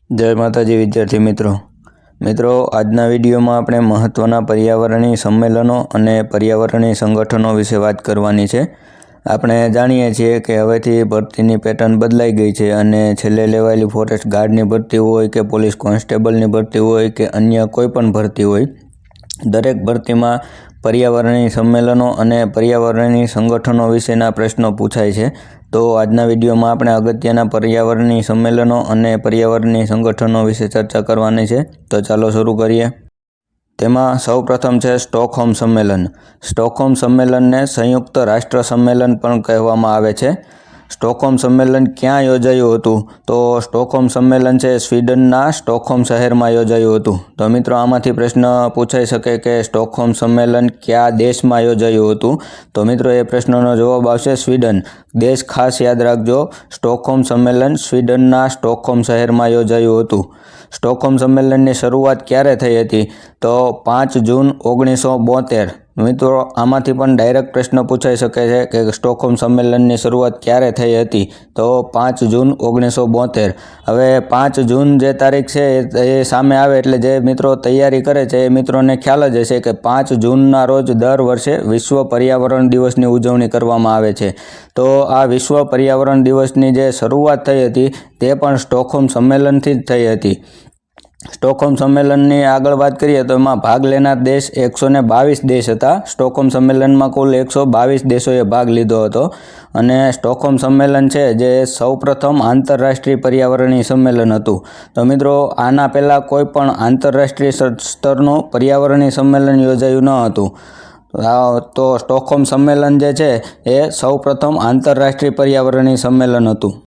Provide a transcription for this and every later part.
जय माताजी विद्यार्थी मित्रों आजना विडियो में आपणे महत्वना पर्यावरणीय सम्मेलनों अने पर्यावरणीय संगठनों विषे बात करवानी छे। आपणे जाणीए छीए कि हवेथी भरतीनी पेटर्न बदलाई गई है अने छेल्ले लेवायेली फॉरेस्ट गार्डनी भरती होय के पोलीस कोन्स्टेबलनी भरती होय के अन्य कोईपण भरती होय, दरेक भरती में पर्यावरणीय सम्मेलनों अने पर्यावरणीय संगठनों विशेना प्रश्नों पूछाय छे। तो आजना विडियो में आपणे अगत्यना पर्यावरणीय सम्मेलनों अने पर्यावरणीय संगठनों विषे चर्चा करवानी छे। तो चालो शुरू करीए। तेमां सौ प्रथम है स्टॉकहोम सम्मेलन। स्टॉकहोम सम्मेलन ने संयुक्त राष्ट्र सम्मेलन पण कहेवामां आवे छे। स्टॉकहोम सम्मेलन क्यां योजायुं हतुं? तो स्टॉकहोम सम्मेलन है स्वीडनना स्टॉकहोम शहर में योजायुं हतुं। तो मित्रों आमांथी प्रश्न पूछाई शके कि स्टॉकहोम सम्मेलन क्या देश में योजायुं हतुं? तो मित्रों ए प्रश्ननो जवाब आवशे स्वीडन। देश खास याद राखजो, स्टॉकहोम सम्मेलन स्वीडनना स्टॉकहोम शहर में योजायुं हतुं। स्टॉकहोम सम्मेलन की शुरुआत क्यारे थई हती? तो 5 जून 1972। मित्रों आमांथी पण डायरेक्ट प्रश्न पूछाई शके छे कि स्टॉकहोम सम्मेलन की शुरुआत क्यारे थई हती? तो 5 जून 1972। हवे 5 जून जे तारीख छे ए सामे आवे एटले जे मित्रों तैयारी करे छे ए मित्रोंने ख्याल ज हशे कि 5 जूनना रोज दर वर्षे विश्व पर्यावरण दिवसनी उजवणी करवामां आवे छे। तो आ विश्व पर्यावरण दिवसनी जे शरूआत थई हती ते पण स्टॉकहोम सम्मेलनथी ज थई हती। स्टॉकहोम सम्मेलननी आगळ वात करीए तो एमां भाग लेनार देश 122 देश हता। स्टॉकहोम सम्मेलन में कुल 122 देशोए भाग लीधो हतो अने स्टॉकहोम सम्मेलन छे जे सौ प्रथम आंतरराष्ट्रीय पर्यावरणीय सम्मेलन हतुं। तो मित्रों आना पहेला कोई पण आंतरराष्ट्रीय स्तरनुं पर्यावरणीय सम्मेलन योजायुं न हतुं। तो स्टॉकहोम सम्मेलन जे छे ए सौ प्रथम आंतरराष्ट्रीय पर्यावरणीय सम्मेलन हतुं।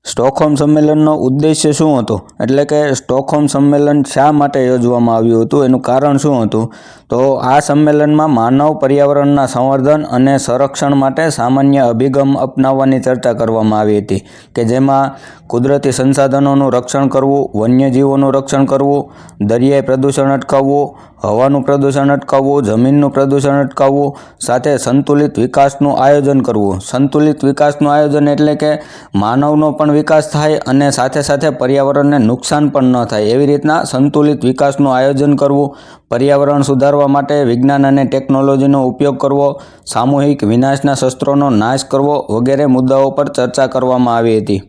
स्टॉकहोम सम्मेलननो उद्देश्य शुं हतो? एटले के स्टॉकहोम सम्मेलन शा माटे योजवामां आव्युं हतुं, एनुं कारण शुं हतुं? तो आ सम्मेलनमां मानव पर्यावरणना संवर्धन अने संरक्षण माटे सामान्य अभिगम अपनाववानी चर्चा करवामां आवी हती के जेमां कुदरती संसाधनोनुं रक्षण करवुं, वन्यजीवोनुं रक्षण करवुं, दरियाई प्रदूषण अटकाववुं, हवानुं प्रदूषण अटकाववुं, जमीननुं प्रदूषण अटकाववुं, साथे संतुलित विकासनुं आयोजन करवुं। संतुलित विकासनुं आयोजन एटले के मानवनो पण विकास थाय अने साथे साथे पर्यावरणने नुकसान पण न थाय एवी रीतना संतुलित विकासनुं आयोजन करवुं, पर्यावरण सुधारवा माटे विज्ञान अने टेक्नोलॉजीनो उपयोग करवो, सामूहिक विनाशना शस्त्रोनो नाश करवो वगैरे मुद्दाओ पर चर्चा करवामां आवी हती।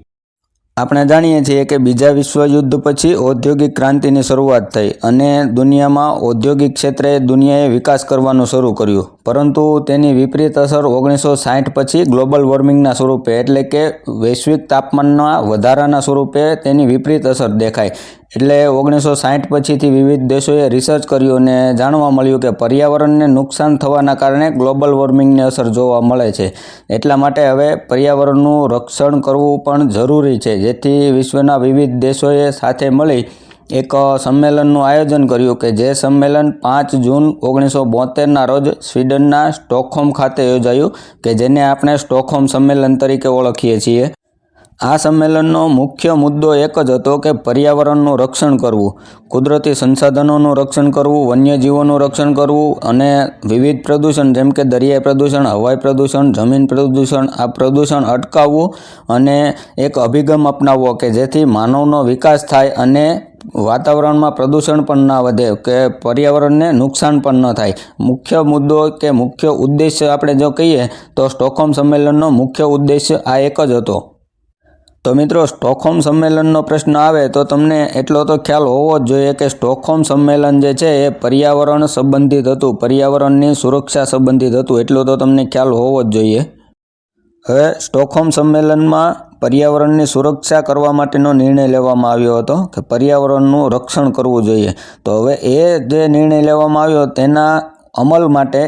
આપણે જાણીએ છીએ કે બીજા વિશ્વયુદ્ધ પછી ઔદ્યોગિક ક્રાંતિની શરૂઆત થઈ અને દુનિયામાં ઔદ્યોગિક ક્ષેત્રે દુનિયાએ વિકાસ કરવાનું શરૂ કર્યું, પરંતુ તેની વિપરીત અસર 1960 પછી ગ્લોબલ વોર્મિંગના સ્વરૂપે એટલે કે વૈશ્વિક તાપમાનના વધારાના સ્વરૂપે તેની વિપરીત અસર દેખાય। એટલે 1960 પછીથી વિવિધ દેશોએ રિસર્ચ કર્યું અને જાણવા મળ્યું કે પર્યાવરણને નુકસાન થવાના કારણે ગ્લોબલ વોર્મિંગની અસર જોવા મળે છે। એટલા માટે હવે પર્યાવરણનું રક્ષણ કરવું પણ જરૂરી છે, જેથી વિશ્વના વિવિધ દેશોએ સાથે મળી એક સંમેલનનું આયોજન કર્યું કે જે સંમેલન 5 જૂન 1972ના રોજ સ્વીડનના સ્ટોકહોમ ખાતે યોજાયું કે જેને આપણે સ્ટોકહોમ સંમેલન તરીકે ઓળખીએ છીએ। આ સંમેલનનો મુખ્ય મુદ્દો એક જ હતો કે પર્યાવરણનું રક્ષણ કરવું, કુદરતી સંસાધનોનું રક્ષણ કરવું, વન્યજીવોનું રક્ષણ કરવું અને વિવિધ પ્રદૂષણ જેમ કે દરિયાઈ પ્રદૂષણ, હવાઈ પ્રદૂષણ, જમીન પ્રદૂષણ, આ પ્રદૂષણ અટકાવવું અને એક અભિગમ અપનાવવો કે જેથી માનવનો વિકાસ થાય અને વાતાવરણમાં પ્રદૂષણ પણ ના વધે કે પર્યાવરણને નુકસાન પણ ન થાય। મુખ્ય મુદ્દો કે મુખ્ય ઉદ્દેશ્ય આપણે જો કહીએ તો સ્ટોકહોમ સંમેલનનો મુખ્ય ઉદ્દેશ્ય આ એક જ હતો। તો મિત્રો સ્ટોકહોમ સંમેલનનો પ્રશ્ન આવે તો તમને એટલો તો ખ્યાલ હોવો જ જોઈએ કે સ્ટોકહોમ સંમેલન જે છે એ પર્યાવરણ સંબંધિત હતું, પર્યાવરણની સુરક્ષા સંબંધિત હતું, એટલો તો તમને ખ્યાલ હોવો જ જોઈએ। હવે સ્ટોકહોમ સંમેલનમાં पर्यावरणनी सुरक्षा करवा माटेनो निर्णय लेवामां आव्यो हतो के पर्यावरणनुं रक्षण करवुं जोईए। तो हवे ए जे निर्णय लेवामां आव्यो तेना अमल माटे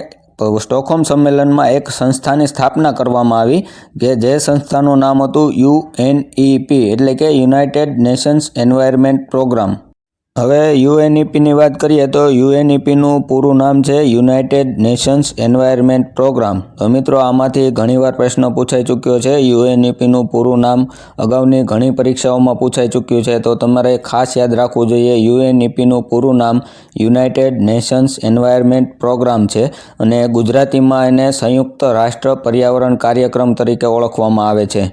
स्टॉकहोम सम्मेलन में एक संस्थानी स्थापना करवामां आवी के जे संस्थानुं नाम हतुं UNEP एटले के युनाइटेड नेशन्स एनवायरमेंट प्रोग्राम। हवे UNEP ની વાત કરીએ તો UNEP નું પૂરું નામ છે યુનાઇટેડ નેશન્સ એન્વાયરમેન્ટ પ્રોગ્રામ। તો મિત્રો આમાંથી ઘણીવાર પ્રશ્ન પૂછાઈ ચૂક્યો છે। UNEP નું પૂરું નામ અગાઉની ઘણી પરીક્ષાઓમાં પૂછાઈ ચૂક્યું છે, તો તમારે ખાસ યાદ રાખવું જોઈએ UNEP નું પૂરું નામ યુનાઇટેડ નેશન્સ એન્વાયરમેન્ટ પ્રોગ્રામ છે અને ગુજરાતીમાં એને સંયુક્ત રાષ્ટ્ર પર્યાવરણ કાર્યક્રમ તરીકે ઓળખવામાં આવે છે।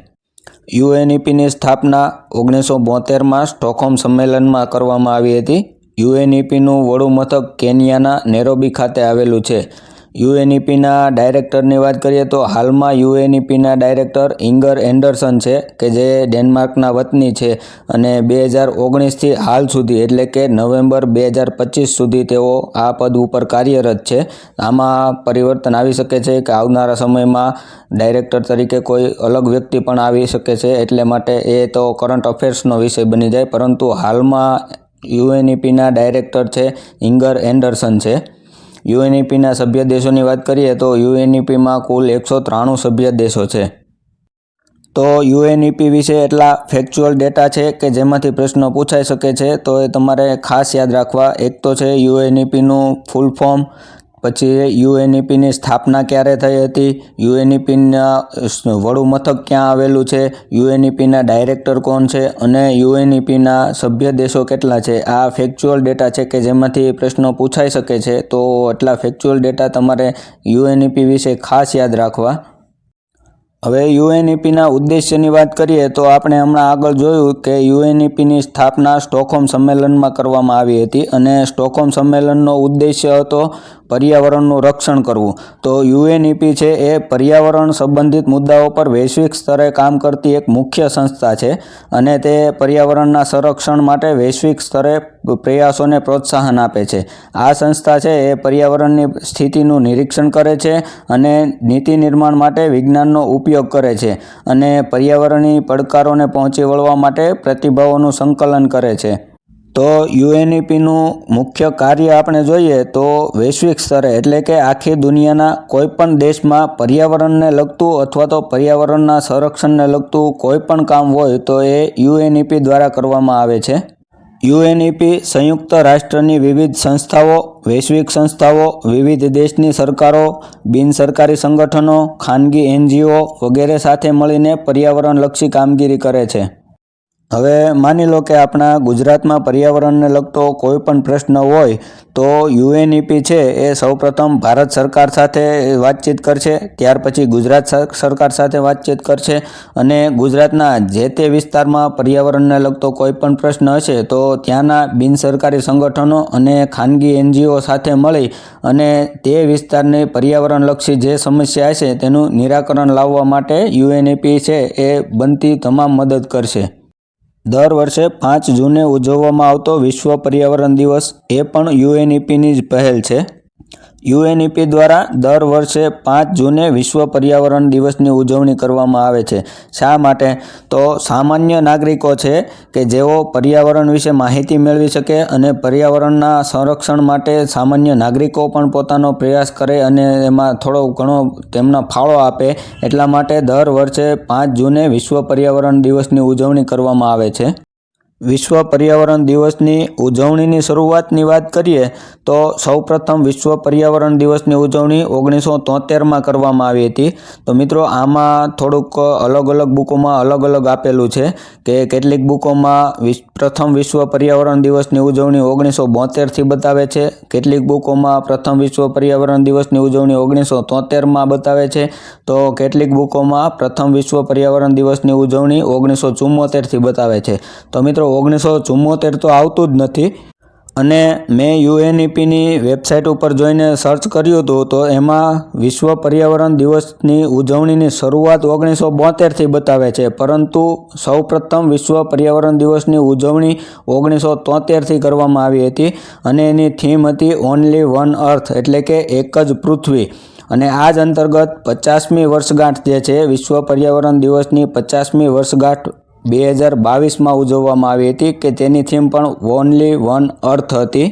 યુએનઈપીની સ્થાપના 1972માં સ્ટોકહોમ સંમેલનમાં કરવામાં આવી હતી. યુએનઈપીનું વડું મથક કેન્યાના નેરોબી ખાતે આવેલું છે. યુએનઈપીના ડાયરેક્ટરની વાત કરીએ તો હાલમાં યુએનઈપીના ડાયરેક્ટર ઇંગર એન્ડરસન છે કે જે ડેનમાર્કના વતની છે અને 2019થી હાલ સુધી એટલે કે નવેમ્બર 2025 સુધી તેઓ આ પદ ઉપર કાર્યરત છે. આમાં પરિવર્તન આવી શકે છે કે આવનારા સમયમાં ડાયરેક્ટર તરીકે કોઈ અલગ વ્યક્તિ પણ આવી શકે છે, એટલે માટે એ તો કરંટ અફેર્સનો વિષય બની જાય, પરંતુ હાલમાં યુએનઈપીના ડાયરેક્ટર છે ઇંગર એન્ડરસન છે. યુએનઈપીના સભ્ય દેશોની વાત કરીએ તો યુએનઈપીમાં કુલ 193 સભ્ય દેશો છે. તો યુએનઈપી વિશે એટલા ફેક્ચ્યુઅલ ડેટા છે કે જેમાંથી પ્રશ્નો પૂછાઈ શકે છે, તો એ તમારે ખાસ યાદ રાખવા. એક તો છે યુએનઈપીનું ફૂલ ફોર્મ, પછી યુએનઈપીની સ્થાપના ક્યારે થઈ હતી, યુએનઈપીના વડું મથક ક્યાં આવેલું છે, યુએનઈપીના ડાયરેક્ટર કોણ છે અને યુએનઈપીના સભ્ય દેશો કેટલા છે. આ ફેક્ચ્યુઅલ ડેટા છે કે જેમાંથી પ્રશ્નો પૂછાઈ શકે છે, તો એટલા ફેક્ચ્યુઅલ ડેટા તમારે યુએનઈપી વિશે ખાસ યાદ રાખવા. હવે યુએનઈપીના ઉદ્દેશ્યની વાત કરીએ તો આપણે હમણાં આગળ જોયું કે યુએનઈપીની સ્થાપના સ્ટોકહોમ સંમેલનમાં કરવામાં આવી હતી અને સ્ટોકહોમ સંમેલનનો ઉદ્દેશ્ય હતો પર્યાવરણનું રક્ષણ કરવું. તો યુએનઈપી છે એ પર્યાવરણ સંબંધિત મુદ્દાઓ પર વૈશ્વિક સ્તરે કામ કરતી એક મુખ્ય સંસ્થા છે અને તે પર્યાવરણના સંરક્ષણ માટે વૈશ્વિક સ્તરે પ્રયાસોને પ્રોત્સાહન આપે છે. આ સંસ્થા છે એ પર્યાવરણની સ્થિતિનું નિરીક્ષણ કરે છે અને નીતિ નિર્માણ માટે વિજ્ઞાનનો ઉપયોગ કરે છે અને પર્યાવરણીય પડકારોને પહોંચી વળવા માટે પ્રતિભાવોનું સંકલન કરે છે. તો યુએનઈપીનું મુખ્ય કાર્ય આપણે જોઈએ તો વૈશ્વિક સ્તરે એટલે કે આખી દુનિયાના કોઈપણ દેશમાં પર્યાવરણને લગતું અથવા તો પર્યાવરણના સંરક્ષણને લગતું કોઈપણ કામ હોય તો એ યુએનઈપી દ્વારા કરવામાં આવે છે. યુએનઈપી સંયુક્ત રાષ્ટ્રની વિવિધ સંસ્થાઓ, વૈશ્વિક સંસ્થાઓ, વિવિધ દેશની સરકારો, બિનસરકારી સંગઠનો, ખાનગી એનજીઓ વગેરે સાથે મળીને પર્યાવરણલક્ષી કામગીરી કરે છે. હવે માની લો કે આપણા ગુજરાતમાં પર્યાવરણને લગતો કોઈ પણ પ્રશ્ન હોય તો યુએનઈપી છે એ સૌપ્રથમ ભારત સરકાર સાથે વાતચીત કરશે, ત્યાર પછી ગુજરાત સરકાર સાથે વાતચીત કરશે અને ગુજરાતના જે તે વિસ્તારમાં પર્યાવરણને લગતો કોઈ પણ પ્રશ્ન હશે તો ત્યાંના બિનસરકારી સંગઠનો અને ખાનગી એનજીઓ સાથે મળી અને તે વિસ્તારની પર્યાવરણલક્ષી જે સમસ્યા હશે તેનું નિરાકરણ લાવવા માટે યુએનઈપી છે એ બનતી તમામ મદદ કરશે. દર વર્ષે 5 જૂને ઉજવવામાં આવતો વિશ્વ પર્યાવરણ દિવસ એ પણ યુએનઈપીની જ પહેલ છે. યુએનઈપી દ્વારા દર વર્ષે 5 જૂને વિશ્વ પર્યાવરણ દિવસની ઉજવણી કરવામાં આવે છે. શા માટે? તો સામાન્ય નાગરિકો છે કે જેઓ પર્યાવરણ વિશે માહિતી મેળવી શકે અને પર્યાવરણના સંરક્ષણ માટે સામાન્ય નાગરિકો પણ પોતાનો પ્રયાસ કરે અને એમાં થોડો ઘણો તેમનો ફાળો આપે, એટલા માટે દર વર્ષે 5 જૂને વિશ્વ પર્યાવરણ દિવસની ઉજવણી કરવામાં આવે છે. વિશ્વ પર્યાવરણ દિવસની ઉજવણીની શરૂઆતની વાત કરીએ તો સૌપ્રથમ વિશ્વ પર્યાવરણ દિવસની ઉજવણી 1973માં કરવામાં આવી હતી. તો મિત્રો આમાં થોડુંક અલગ અલગ બુકોમાં અલગ અલગ આપેલું છે કે કેટલીક બુકોમાં પ્રથમ વિશ્વ પર્યાવરણ દિવસની ઉજવણી 1972થી બતાવે છે, કેટલીક બુકોમાં પ્રથમ વિશ્વ પર્યાવરણ દિવસની ઉજવણી 1973માં બતાવે છે, તો કેટલીક બુકોમાં પ્રથમ વિશ્વ પર્યાવરણ દિવસની ઉજવણી 1974થી બતાવે છે. તો મિત્રો 1974 તો આવતું જ નથી અને મેં યુએનઈપીની વેબસાઇટ ઉપર જોઈને સર્ચ કર્યું હતું તો એમાં વિશ્વ પર્યાવરણ દિવસની ઉજવણીની શરૂઆત 1972થી બતાવે છે, પરંતુ સૌપ્રથમ વિશ્વ પર્યાવરણ દિવસની ઉજવણી 1973થી કરવામાં આવી હતી અને એની થીમ હતી ઓનલી વન અર્થ એટલે કે એક જ પૃથ્વી. અને આ જ અંતર્ગત 50મી વર્ષગાંઠ જે છે વિશ્વ પર્યાવરણ દિવસની 50મી વર્ષગાંઠ 2022માં ઉજવવામાં આવી હતી કે તેની થીમ પણ ઓનલી વન અર્થ હતી.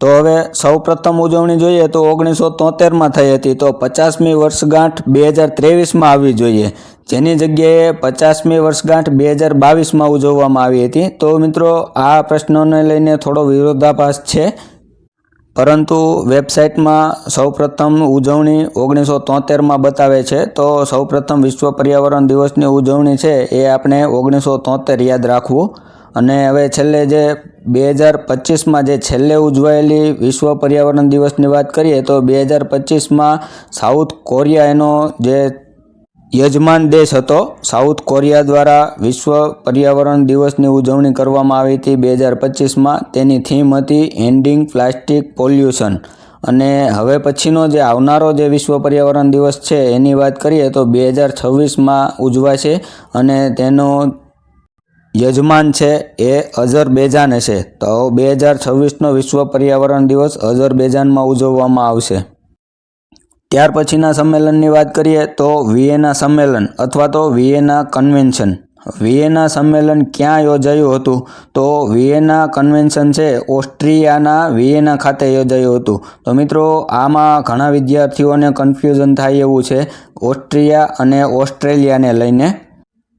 તો હવે સૌપ્રથમ ઉજવણી જોઈએ તો 1973માં થઈ હતી, તો 50મી વર્ષગાંઠ 2023માં આવવી જોઈએ, જેની જગ્યાએ 50મી વર્ષગાંઠ 2022માં ઉજવવામાં આવી હતી. તો મિત્રો આ પ્રશ્નોને લઈને થોડો વિરોધાભાસ છે, પરંતુ વેબસાઇટમાં સૌપ્રથમ ઉજવણી 1973માં બતાવે છે. તો સૌપ્રથમ વિશ્વ પર્યાવરણ દિવસની ઉજવણી છે એ આપણે 1973 યાદ રાખવું. અને હવે છેલ્લે જે 2025માં જે છેલ્લે ઉજવાયેલી વિશ્વ પર્યાવરણ દિવસની વાત કરીએ તો 2025માં સાઉથ કોરિયા એનો જે યજમાન દેશ હતો. સાઉથ કોરિયા દ્વારા વિશ્વ પર્યાવરણ દિવસની ઉજવણી કરવામાં આવી હતી 2025માં. તેની થીમ હતી એન્ડિંગ પ્લાસ્ટિક પોલ્યુશન. અને હવે પછીનો જે આવનારો જે વિશ્વ પર્યાવરણ દિવસ છે એની વાત કરીએ તો 2026માં ઉજવાશે અને તેનો યજમાન છે એ અઝરબૈજાન હશે. તો 2026નો વિશ્વ પર્યાવરણ દિવસ અઝરબૈજાનમાં ઉજવવામાં આવશે. ત્યાર પછીના સંમેલનની વાત કરીએ તો વિયેના સંમેલન અથવા તો વિયેના કન્વેન્શન. વિયેના સંમેલન ક્યાં યોજાયું હતું? તો વિયેના કન્વેન્શન છે ઓસ્ટ્રિયાના વિયેના ખાતે યોજાયું હતું. તો મિત્રો આમાં ઘણા વિદ્યાર્થીઓને કન્ફ્યુઝન થાય એવું છે ઓસ્ટ્રિયા અને ઓસ્ટ્રેલિયાને લઈને.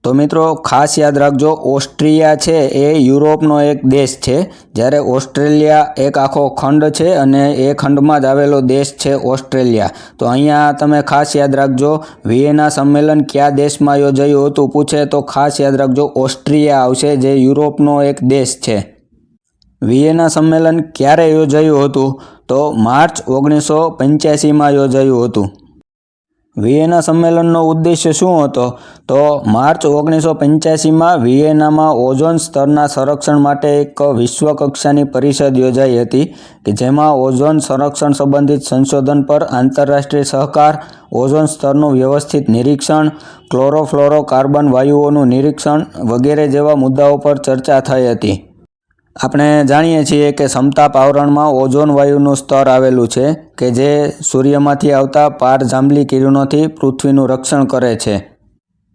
તો મિત્રો ખાસ યાદ રાખજો, ઓસ્ટ્રિયા છે એ યુરોપનો એક દેશ છે, જ્યારે ઓસ્ટ્રેલિયા એક આખો ખંડ છે અને એ ખંડમાં જ આવેલો દેશ છે ઓસ્ટ્રેલિયા. તો અહીંયા તમે ખાસ યાદ રાખજો, વિયેના સંમેલન કયા દેશમાં યોજાયું હતું પૂછે તો ખાસ યાદ રાખજો ઓસ્ટ્રિયા આવશે, જે યુરોપનો એક દેશ છે. વિયેના સંમેલન ક્યારે યોજાયું હતું? તો માર્ચ 1985માં યોજાયું હતું. વિયેના સંમેલનનો ઉદ્દેશ્ય શું હતો? તો માર્ચ 1985માં વિયેનામાં ઓઝોન સ્તરના સંરક્ષણ માટે એક વિશ્વ કક્ષાની પરિષદ યોજાઈ હતી કે જેમાં ઓઝોન સંરક્ષણ સંબંધિત સંશોધન પર આંતરરાષ્ટ્રીય સહકાર, ઓઝોન સ્તરનું વ્યવસ્થિત નિરીક્ષણ, ક્લોરોફ્લોરોકાર્બન વાયુઓનું નિરીક્ષણ વગેરે જેવા મુદ્દાઓ પર ચર્ચા થઈ હતી. આપણે જાણીએ છીએ કે સમતાપ આવરણમાં ઓઝોન વાયુનું સ્તર આવેલું છે કે જે સૂર્યમાંથી આવતા પારજાંબલી કિરણોથી પૃથ્વીનું રક્ષણ કરે છે.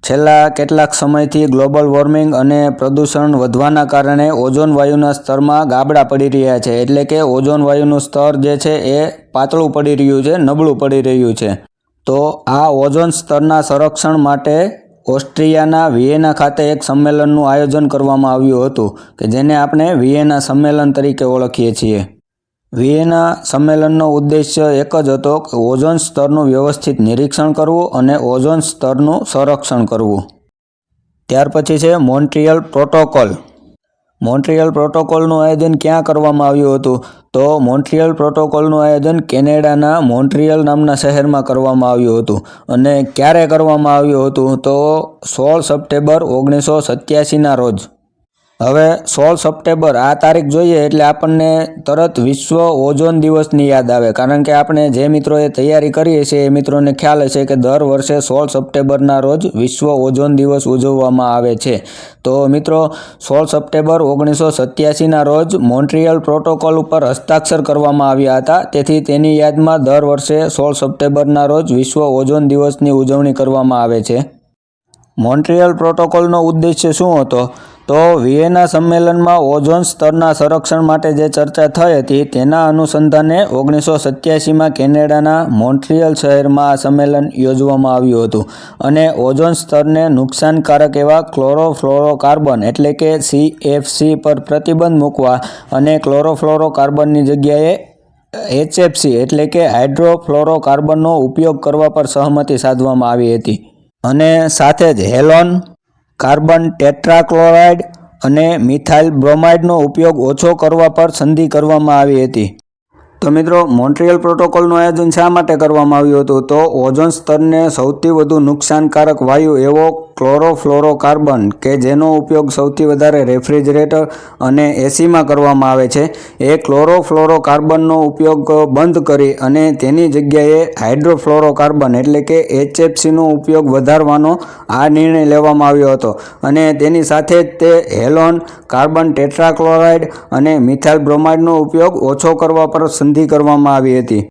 છેલ્લા કેટલાક સમયથી ગ્લોબલ વોર્મિંગ અને પ્રદૂષણ વધવાના કારણે ઓઝોન વાયુના સ્તરમાં ગાબડા પડી રહ્યા છે, એટલે કે ઓઝોન વાયુનું સ્તર જે છે એ પાતળું પડી રહ્યું છે, નબળું પડી રહ્યું છે. તો આ ઓઝોન સ્તરના સંરક્ષણ માટે ઓસ્ટ્રિયાના વિયેના ખાતે એક સંમેલનનું આયોજન કરવામાં આવ્યું હતું કે જેને આપણે વિયેના સંમેલન તરીકે ઓળખીએ છીએ. વિયેના સંમેલનનો ઉદ્દેશ્ય એક જ હતો કે ઓઝોન સ્તરનું વ્યવસ્થિત નિરીક્ષણ કરવું અને ઓઝોન સ્તરનું સંરક્ષણ કરવું. ત્યાર પછી છે મોન્ટ્રીયલ પ્રોટોકોલ. મોન્ટ્રીયલ પ્રોટોકોલનું આયોજન ક્યાં કરવામાં આવ્યું હતું? તો મોન્ટ્રીયલ પ્રોટોકોલનું આયોજન કેનેડાના મોન્ટ્રીયલ નામના શહેરમાં કરવામાં આવ્યું હતું. અને ક્યારે કરવામાં આવ્યું હતું? તો 16 સપ્ટેમ્બર 1987ના રોજ. હવે 16 સપ્ટેમ્બર આ તારીખ જોઈએ એટલે આપણને તરત વિશ્વ ઓઝોન દિવસની યાદ આવે, કારણ કે આપણે જે મિત્રોએ તૈયારી કરીએ છીએ એ મિત્રોને ખ્યાલ હશે કે દર વર્ષે 16 સપ્ટેમ્બરના રોજ વિશ્વ ઓઝોન દિવસ ઉજવવામાં આવે છે. તો મિત્રો 16 સપ્ટેમ્બર 1987ના રોજ મોન્ટ્રીયલ પ્રોટોકોલ ઉપર હસ્તાક્ષર કરવામાં આવ્યા હતા. તેથી તેની યાદમાં દર વર્ષે 16 સપ્ટેમ્બરના રોજ વિશ્વ ઓઝોન દિવસની ઉજવણી કરવામાં આવે છે. મોન્ટ્રીયલ પ્રોટોકોલનો ઉદ્દેશ્ય શું હતો? તો વિયેના સંમેલનમાં ઓઝોન સ્તરના સંરક્ષણ માટે જે ચર્ચા થઈ હતી તેના અનુસંધાને 1987માં કેનેડાના મોન્ટ્રીયલ શહેરમાં આ સંમેલન યોજવામાં આવ્યું હતું અને ઓઝોન સ્તરને નુકસાનકારક એવા ક્લોરોફ્લોરોકાર્બન એટલે કે CFC પર પ્રતિબંધ મૂકવા અને ક્લોરોફ્લોરોકાર્બનની જગ્યાએ HFC એટલે કે હાઇડ્રોફ્લોરોકાર્બનનો ઉપયોગ કરવા પર સહમતિ સાધવામાં આવી હતી. અને સાથે જ હેલોન, કાર્બન ટેટ્રાક્લોરાઇડ અને મિથાઇલ બ્રોમાઇડનો ઉપયોગ ઓછો કરવા પર સંધિ કરવામાં આવી હતી. તો મિત્રો મોન્ટ્રીયલ પ્રોટોકોલનું આયોજન શા માટે કરવામાં આવ્યું હતું? તો ઓઝોન સ્તરને સૌથી વધુ નુકસાનકારક વાયુ એવો ક્લોરોફ્લોરોકાર્બન કે જેનો ઉપયોગ સૌથી વધારે રેફ્રિજરેટર અને એસીમાં કરવામાં આવે છે, એ ક્લોરોફ્લોરોકાર્બનનો ઉપયોગ બંધ કરી અને તેની જગ્યાએ હાઇડ્રોફ્લોરોકાર્બન એટલે કે HFCનો ઉપયોગ વધારવાનો આ નિર્ણય લેવામાં આવ્યો હતો. અને તેની સાથે જ તે હેલોન, કાર્બન ટેટ્રાક્લોરાઇડ અને મિથાઇલ બ્રોમાઇડનો ઉપયોગ ઓછો કરવા પર સંધિ કરવામાં આવી હતી.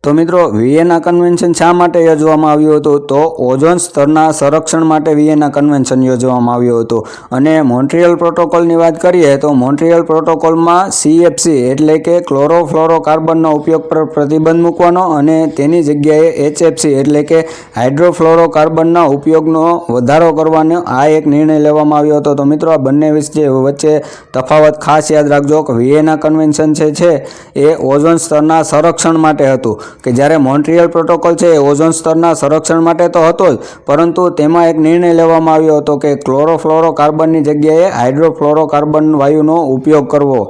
તો મિત્રો વિયેના કન્વેન્શન શા માટે યોજવામાં આવ્યું હતું? તો ઓઝોન સ્તરના સંરક્ષણ માટે વિયેના કન્વેન્શન યોજવામાં આવ્યું હતું. અને મોન્ટ્રીયલ પ્રોટોકોલની વાત કરીએ તો મોન્ટ્રીયલ પ્રોટોકોલમાં CFC એટલે કે ક્લોરોફ્લોરોકાર્બનનો ઉપયોગ પર પ્રતિબંધ મૂકવાનો અને તેની જગ્યાએ HFC એટલે કે હાઇડ્રોફ્લોરોકાર્બનના ઉપયોગનો વધારો કરવાનો આ એક નિર્ણય લેવામાં આવ્યો હતો. તો મિત્રો આ બંને વચ્ચે તફાવત ખાસ યાદ રાખજો કે વિયેના કન્વેન્શન છે એ ઓઝોન સ્તરના સંરક્ષણ માટે હતું, કે જ્યારે મોન્ટ્રીયલ પ્રોટોકોલ છે એ ઓઝોન સ્તરના સંરક્ષણ માટે તો હતો જ, પરંતુ તેમાં એક નિર્ણય લેવામાં આવ્યો હતો કે ક્લોરોફ્લોરોકાર્બનની જગ્યાએ હાઇડ્રોફ્લોરોકાર્બન વાયુનો ઉપયોગ કરવો.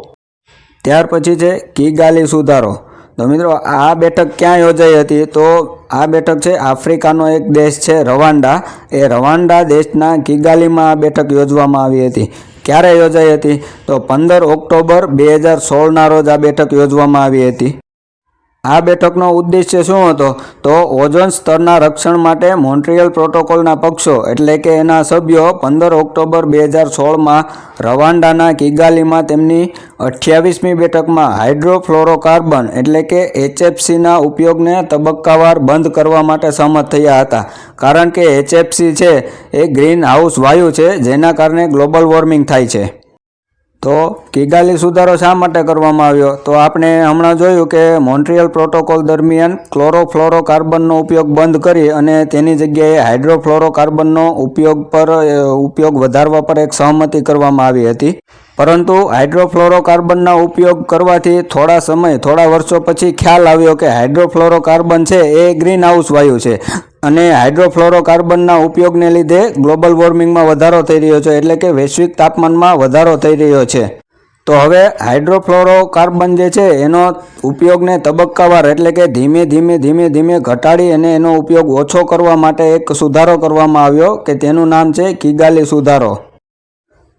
ત્યાર પછી છે કિગાલી સુધારો. તો મિત્રો આ બેઠક ક્યાં યોજાઈ હતી? તો આ બેઠક છે આફ્રિકાનો એક દેશ છે રવાંડા. એ રવાંડા દેશના કિગાલીમાં આ બેઠક યોજવામાં આવી હતી. ક્યારે યોજાઈ હતી? તો 15 ઓક્ટોબર 2016ના રોજ આ બેઠક યોજવામાં આવી હતી. આ બેઠકનો ઉદ્દેશ્ય શું હતો? તો ઓઝોન સ્તરના રક્ષણ માટે મોન્ટ્રીયલ પ્રોટોકોલના પક્ષો એટલે કે એના સભ્યો 15 ઓક્ટોબર 2016માં રવાંડાના કિગાલીમાં તેમની 28મી બેઠકમાં હાઇડ્રોફ્લોરોકાર્બન એટલે કે HFCના ઉપયોગને તબક્કાવાર બંધ કરવા માટે સહમત થયા હતા. કારણ કે HFC છે એ ગ્રીન હાઉસ વાયુ છે, જેના કારણે ગ્લોબલ વોર્મિંગ થાય છે. તો કિગાલી સુધારો શા માટે કરવામાં આવ્યો? તો આપણે હમણાં જોયું કે મોન્ટ્રીયલ પ્રોટોકોલ દરમિયાન ક્લોરોફ્લોરોકાર્બનનો ઉપયોગ બંધ કરી અને તેની જગ્યાએ હાઇડ્રોફ્લોરોકાર્બનનો ઉપયોગ વધારવા પર એક સહમતિ કરવામાં આવી હતી. પરંતુ હાઇડ્રોફ્લોરોકાર્બનના ઉપયોગ કરવાથી થોડા વર્ષો પછી ખ્યાલ આવ્યો કે હાઇડ્રોફ્લોરોકાર્બન છે એ ગ્રીન હાઉસ વાયુ છે અને હાઇડ્રોફ્લોરોકાર્બનના ઉપયોગને લીધે ગ્લોબલ વોર્મિંગમાં વધારો થઈ રહ્યો છે, એટલે કે વૈશ્વિક તાપમાનમાં વધારો થઈ રહ્યો છે. તો હવે હાઇડ્રોફ્લોરોકાર્બન જે છે એનો ઉપયોગને તબક્કાવાર એટલે કે ધીમે ધીમે ઘટાડી અને એનો ઉપયોગ ઓછો કરવા માટે એક સુધારો કરવામાં આવ્યો કે તેનું નામ છે કિગાલી સુધારો.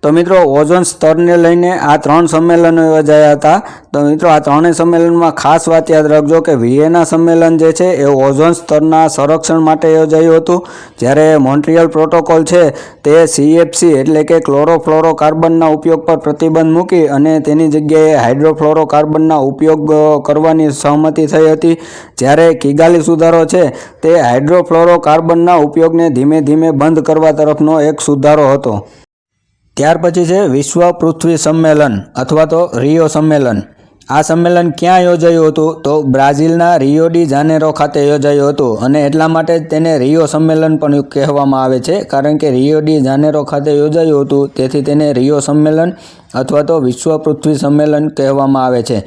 તો મિત્રો ઓઝોન સ્તરને લઈને આ 3 સંમેલનો યોજાયા હતા. તો મિત્રો આ 3 સંમેલનમાં ખાસ વાત યાદ રાખજો કે વિયેના સંમેલન જે છે એ ઓઝોન સ્તરના સંરક્ષણ માટે યોજાયું હતું, જ્યારે મોન્ટ્રીયલ પ્રોટોકોલ છે તે CFC એટલે કે ક્લોરોફ્લોરોકાર્બનના ઉપયોગ પર પ્રતિબંધ મૂકી અને તેની જગ્યાએ હાઇડ્રોફ્લોરોકાર્બનના ઉપયોગ કરવાની સહમતિ થઈ હતી. જ્યારે કિગાલી સુધારો છે તે હાઇડ્રોફ્લોરોકાર્બનના ઉપયોગને ધીમે બંધ કરવા તરફનો એક સુધારો હતો. ત્યાર પછી છે વિશ્વ પૃથ્વી સંમેલન અથવા તો રિયો સંમેલન. આ સંમેલન ક્યાં યોજાયું હતું? તો બ્રાઝિલના રિયો ડી જાનેરો ખાતે યોજાયું હતું અને એટલા માટે જ તેને રિયો સંમેલન પણ કહેવામાં આવે છે, કારણ કે રિયો ડી જાનેરો ખાતે યોજાયું હતું, તેથી તેને રિયો સંમેલન અથવા તો વિશ્વ પૃથ્વી સંમેલન કહેવામાં આવે છે.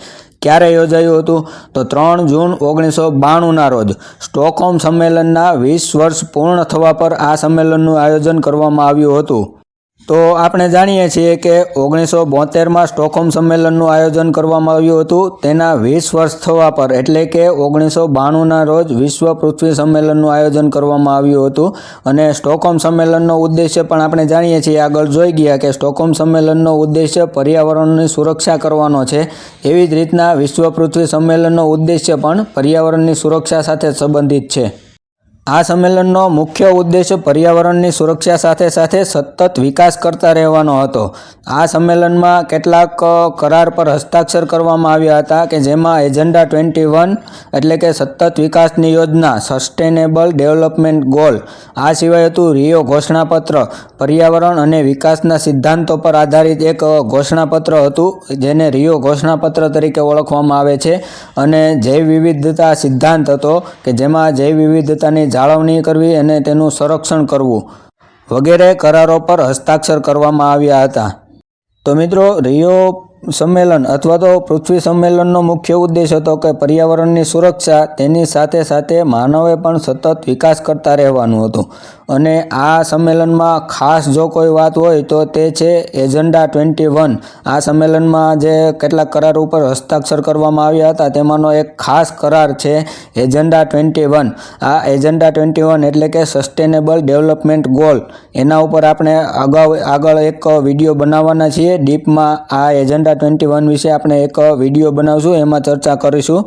ક્યારે યોજાયું હતું? તો 3 જૂન 1992ના રોજ સ્ટોકહોમ સંમેલનના 20 વર્ષ પૂર્ણ થવા પર આ સંમેલનનું આયોજન કરવામાં આવ્યું હતું. તો આપણે જાણીએ છીએ કે 1972માં સ્ટોકહોમ સંમેલનનું આયોજન કરવામાં આવ્યું હતું. તેના 20 વર્ષ થવા પર એટલે કે 1992ના રોજ વિશ્વ પૃથ્વી સંમેલનનું આયોજન કરવામાં આવ્યું હતું. અને સ્ટોકહોમ સંમેલનનો ઉદ્દેશ્ય પણ આપણે જાણીએ છીએ, આગળ જોઈ ગયા કે સ્ટોકહોમ સંમેલનનો ઉદ્દેશ્ય પર્યાવરણની સુરક્ષા કરવાનો છે. એવી જ રીતના વિશ્વ પૃથ્વી સંમેલનનો ઉદ્દેશ્ય પણ પર્યાવરણની સુરક્ષા સાથે સંબંધિત છે. આ સંમેલનનો મુખ્ય ઉદ્દેશ્ય પર્યાવરણની સુરક્ષા સાથે સતત વિકાસ કરતા રહેવાનો હતો. આ સંમેલનમાં કેટલાક કરાર પર હસ્તાક્ષર કરવામાં આવ્યા હતા કે જેમાં એજન્ડા 21 એટલે કે સતત વિકાસની યોજના સસ્ટેનેબલ ડેવલપમેન્ટ ગોલ, આ સિવાય હતું રિયો ઘોષણાપત્ર, પર્યાવરણ અને વિકાસના સિદ્ધાંતો પર આધારિત એક ઘોષણાપત્ર હતું જેને રિયો ઘોષણાપત્ર તરીકે ઓળખવામાં આવે છે, અને જૈવ વિવિધતા સિદ્ધાંત હતો કે જેમાં જૈવ વિવિધતાની જાળવણી કરવી અને તેનું સંરક્ષણ કરવું વગેરે કરારો પર હસ્તાક્ષર કરવામાં આવ્યા હતા. તો મિત્રો રિયો સંમેલન અથવા તો પૃથ્વી સંમેલનનો મુખ્ય ઉદ્દેશ હતો કે પર્યાવરણની સુરક્ષા, તેની સાથે માનવે પણ સતત વિકાસ કરતા રહેવાનું હતું. અને આ સંમેલનમાં ખાસ જો કોઈ વાત હોય તો તે છે એજન્ડા 21. આ સંમેલનમાં જે કેટલાક કરાર ઉપર હસ્તાક્ષર કરવામાં આવ્યા હતા તેમાંનો એક ખાસ કરાર છે એજન્ડા 21. આ એજન્ડા 21 એટલે કે સસ્ટેનેબલ ડેવલપમેન્ટ ગોલ, એના ઉપર આપણે આગળ એક વિડીયો બનાવવાના છીએ. ડીપમાં આ એજન્ડા 21 વિશે આપણે એક વિડીયો બનાવશું, એમાં ચર્ચા કરીશું.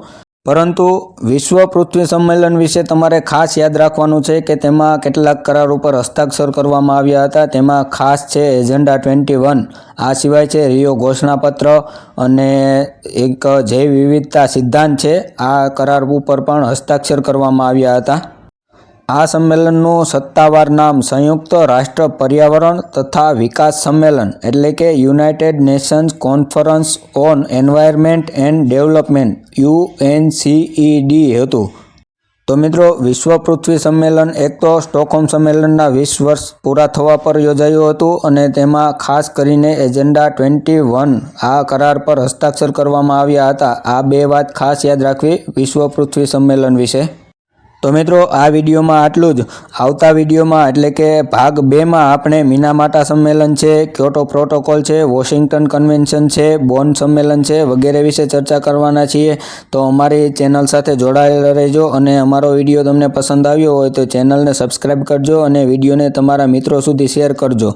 પરંતુ વિશ્વ પૃથ્વી સંમેલન વિશે તમારે ખાસ યાદ રાખવાનું છે કે તેમાં કેટલાક કરાર ઉપર હસ્તાક્ષર કરવામાં આવ્યા હતા. તેમાં ખાસ છે એજન્ડા 21. આ સિવાય છે રિયો ઘોષણાપત્ર અને એક જૈવ વિવિધતા સિદ્ધાંત છે. આ કરાર ઉપર પણ હસ્તાક્ષર કરવામાં આવ્યા હતા. આ સંમેલનનું સત્તાવાર નામ સંયુક્ત રાષ્ટ્ર પર્યાવરણ તથા વિકાસ સંમેલન એટલે કે United Nations conference on environment and development UNCED હતું. તો મિત્રો વિશ્વ પૃથ્વી સંમેલન એક તો સ્ટોકહોમ સંમેલનના 20 વર્ષ પૂરા થવા પર યોજાયું હતું અને તેમાં ખાસ કરીને એજન્ડા 21 આ કરાર પર હસ્તાક્ષર કરવામાં આવ્યા હતા. આ બે વાત ખાસ યાદ રાખવી વિશ્વ પૃથ્વી સંમેલન વિશે. તો મિત્રો આ વિડીયોમાં આટલું જ. આવતા વિડીયોમાં એટલે કે ભાગ 2માં આપણે મિનામાટા સંમેલન છે, ક્યોટો પ્રોટોકોલ છે, વોશિંગ્ટન કન્વેન્શન છે, બોન સંમેલન છે વગેરે વિશે ચર્ચા કરવાના છીએ. તો અમારી ચેનલ સાથે જોડાયેલા રહેજો અને અમારો વિડીયો તમને પસંદ આવ્યો હોય તો ચેનલને સબસ્ક્રાઈબ કરજો અને વિડીયોને તમારા મિત્રો સુધી શેર કરજો.